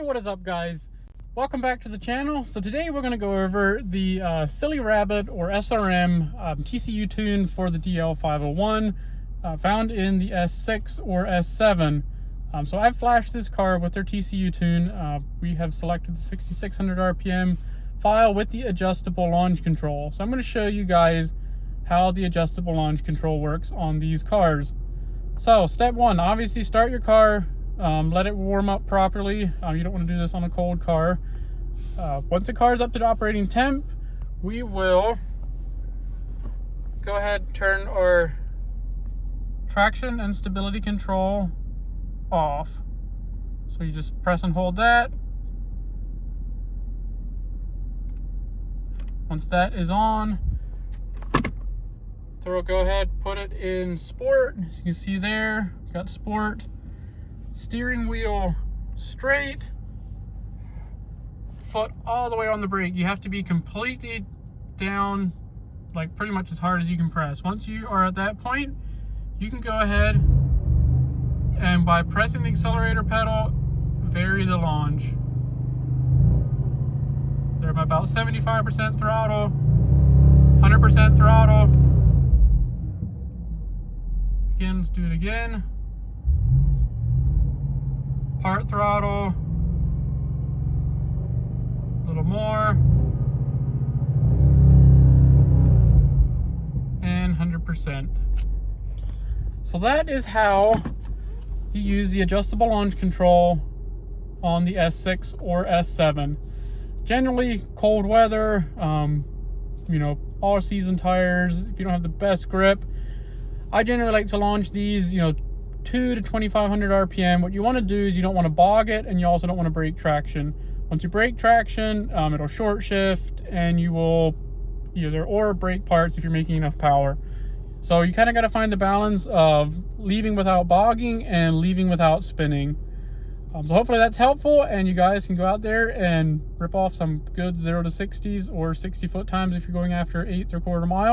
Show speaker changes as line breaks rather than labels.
Hey, what is up, guys? Welcome back to the channel. So today we're going to go over the Silly Rabbit or SRM TCU tune for the DL501 found in the S6 or S7. So I've flashed this car with their TCU tune. We have selected the 6600 RPM file with the adjustable launch control. So I'm going to show you guys how the adjustable launch control works on these cars. So step one, obviously start your car. Let it warm up properly. You don't want to do this on a cold car. Once the car is up to the operating temp, we will go ahead and turn our traction and stability control off. So you just press and hold that. Once that is on, so we'll go ahead, put it in sport. You can see there, got sport. Steering wheel straight, foot all the way on the brake. You have to be completely down, like pretty much as hard as you can press. Once you are at that point, you can go ahead and by pressing the accelerator pedal, vary the launch. They're about 75% throttle, 100% throttle. Again, let's do it again. Part throttle, a little more, and 100%. So that is how you use the adjustable launch control on the S6 or S7. Generally, cold weather, all season tires, if you don't have the best grip, I generally like to launch these, 2 to 2500 RPM. What you want to do is you don't want to bog it, and you also don't want to break traction. Once you break traction, it'll short shift, and you will either or break parts if you're making enough power. So you kind of got to find the balance of leaving without bogging and leaving without spinning. So hopefully that's helpful, and you guys can go out there and rip off some good 0 to 60s or 60 foot times if you're going after 1/8 or 1/4 mile.